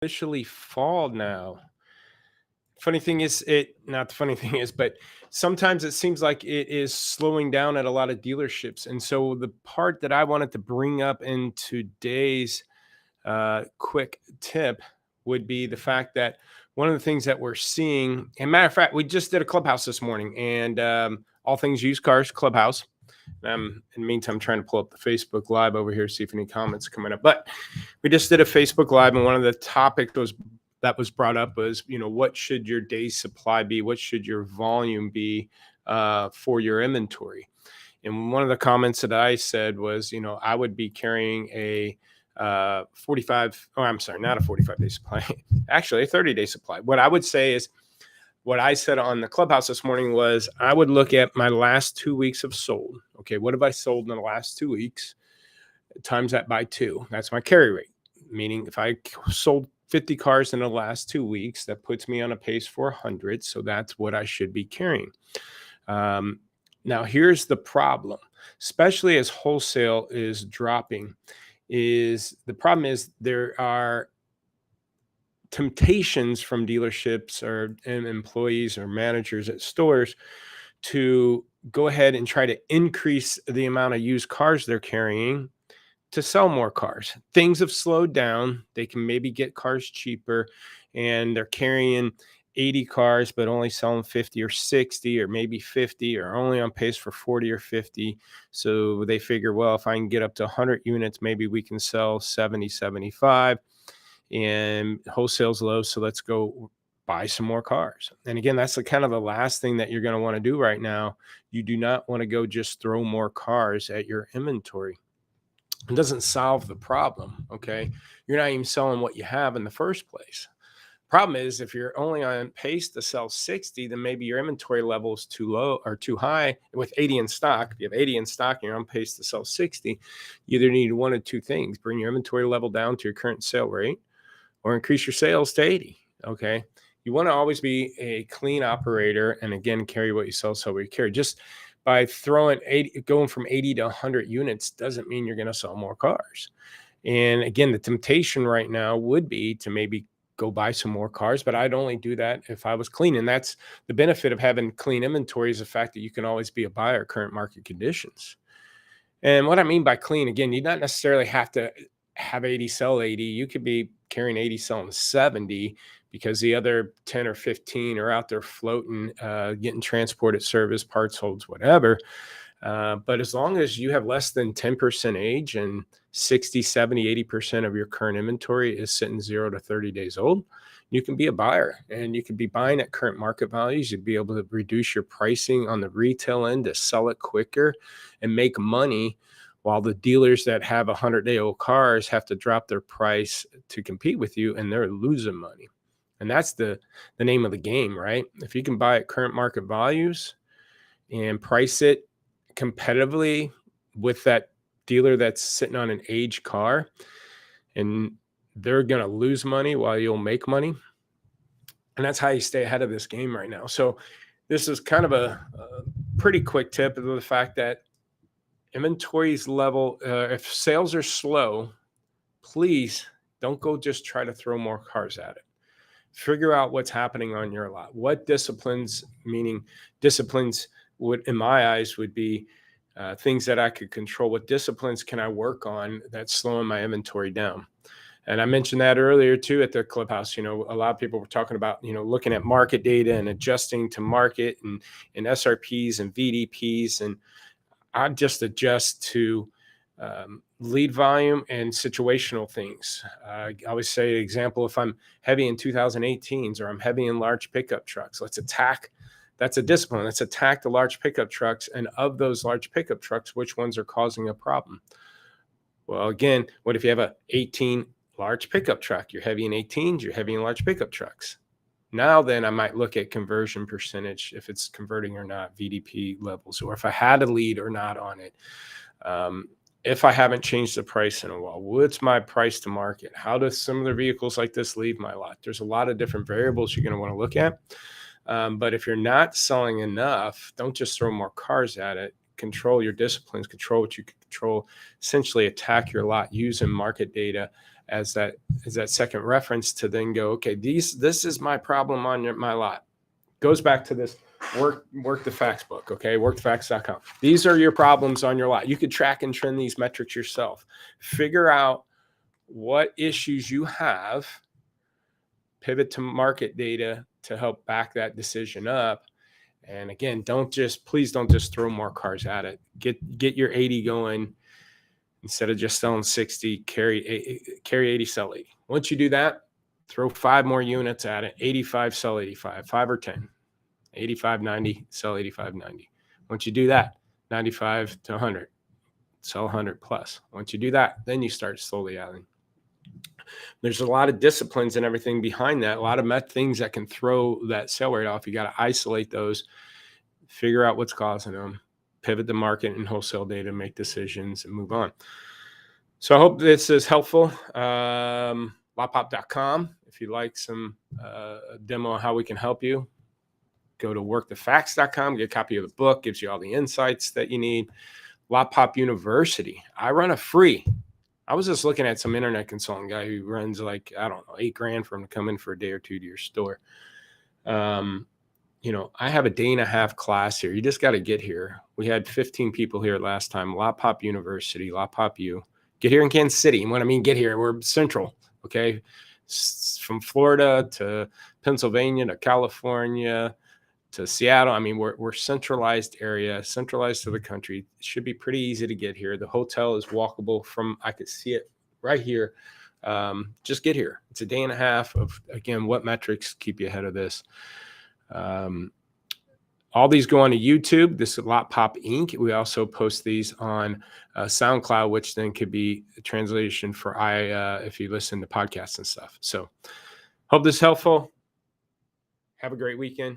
officially fall now. Funny thing is, it not the funny thing is, but sometimes it seems like it is slowing down at a lot of dealerships. And so the part that I wanted to bring up in today's quick tip would be the fact that one of the things that we're seeing, and matter of fact, we just did a clubhouse this morning, and all things used cars clubhouse. In the meantime, I'm trying to pull up the Facebook Live over here, see if any comments are coming up. But we just did a Facebook Live, and one of the topics that was brought up was, what should your day supply be? What should your volume be for your inventory? And one of the comments that I said was, I would be carrying a 45, oh, I'm sorry, not a 45-day supply, actually a 30-day supply. What I would say is, what I said on the clubhouse this morning was I would look at my last 2 weeks of sold. Okay, what have I sold in the last 2 weeks? Times that by 2. That's my carry rate. Meaning if I sold 50 cars in the last 2 weeks, that puts me on a pace for 100. So that's what I should be carrying. Now, here's the problem, especially as wholesale is dropping, is the problem is there are temptations from dealerships or employees or managers at stores to go ahead and try to increase the amount of used cars they're carrying to sell more cars. Things have slowed down. They can maybe get cars cheaper, and they're carrying 80 cars, but only selling 50 or 60 or maybe 50, or only on pace for 40 or 50. So they figure, well, if I can get up to 100 units, maybe we can sell 70, 75. And wholesale's low, so let's go buy some more cars. And again, that's the kind of the last thing that you're going to want to do right now. You do not want to go just throw more cars at your inventory. It doesn't solve the problem. Okay, you're not even selling what you have in the first place. Problem is, if you're only on pace to sell 60, then maybe your inventory level is too low or too high. With 80 in stock, if you have 80 in stock and you're on pace to sell 60, you either need one of two things: bring your inventory level down to your current sale rate, or increase your sales to 80. Okay. You want to always be a clean operator, and again, carry what you sell, what you carry. Just by going from 80 to 100 units doesn't mean you're going to sell more cars. And again, the temptation right now would be to maybe go buy some more cars, but I'd only do that if I was clean. And that's the benefit of having clean inventory, is the fact that you can always be a buyer at current market conditions. And what I mean by clean, again, you not necessarily have to have 80 sell 80. You could be carrying 80 selling 70 because the other 10 or 15 are out there floating, getting transported, service, parts holds, whatever. But as long as you have less than 10% age and 60, 70, 80% of your current inventory is sitting 0 to 30 days old, you can be a buyer, and you can be buying at current market values. You'd be able to reduce your pricing on the retail end to sell it quicker and make money, while the dealers that have 100-day-old cars have to drop their price to compete with you, and they're losing money. And that's the name of the game, right? If you can buy at current market values and price it competitively with that dealer that's sitting on an aged car, and they're going to lose money while you'll make money. And that's how you stay ahead of this game right now. So this is kind of a pretty quick tip of the fact that inventories level, if sales are slow, please don't go just try to throw more cars at it. Figure out what's happening on your lot. What disciplines, meaning disciplines would, in my eyes, would be things that I could control. What disciplines can I work on that's slowing my inventory down? And I mentioned that earlier too at the clubhouse. A lot of people were talking about, looking at market data and adjusting to market and SRPs and VDPs. And I just adjust to lead volume and situational things. I always say, example, if I'm heavy in 2018s or I'm heavy in large pickup trucks, let's attack. That's a discipline. Let's attack the large pickup trucks. And of those large pickup trucks, which ones are causing a problem? Well, again, what if you have a 18 large pickup truck? You're heavy in 18s, you're heavy in large pickup trucks. Now then I might look at conversion percentage, if it's converting or not, VDP levels, or if I had a lead or not on it. If I haven't changed the price in a while, what's my price to market? How do similar vehicles like this leave my lot? There's a lot of different variables you're going to want to look at. But if you're not selling enough, don't just throw more cars at it. Control your disciplines, control what you can control, essentially attack your lot using market data as that second reference to then go, okay, this is my problem on my lot. Goes back to this work the facts book, okay? Workthefacts.com. These are your problems on your lot. You could track and trend these metrics yourself. Figure out what issues you have, pivot to market data to help back that decision up. And again, please don't just throw more cars at it. Get your 80 going. Instead of just selling 60, carry 80, sell 80. Once you do that, throw 5 more units at it. 85, sell 85, 5 or 10. 85, 90, sell 85, 90. Once you do that, 95 to 100, sell 100 plus. Once you do that, then you start slowly adding. There's a lot of disciplines and everything behind that. A lot of things that can throw that sale rate off. You got to isolate those, figure out what's causing them, pivot the market and wholesale data, make decisions, and move on. So I hope this is helpful. Lotpop.com. If you'd like some demo of how we can help you, go to workthefacts.com, get a copy of the book, gives you all the insights that you need. Lotpop University. I run a free. I was just looking at some internet consultant guy who runs like, I don't know, $8,000 for him to come in for a day or two to your store. I have a 1.5-day class here. You just got to get here. We had 15 people here last time. Lotpop University, Lotpop U. Get here in Kansas City. And when I mean get here, we're central, okay? From Florida to Pennsylvania to California to Seattle. I mean, we're centralized area, centralized to the country. It should be pretty easy to get here. The hotel is walkable from, I could see it right here. Just get here. It's a 1.5 day of, again, what metrics keep you ahead of this. All these go on to YouTube. This is Lotpop Inc. We also post these on SoundCloud, which then could be a translation for if you listen to podcasts and stuff. So hope this is helpful. Have a great weekend.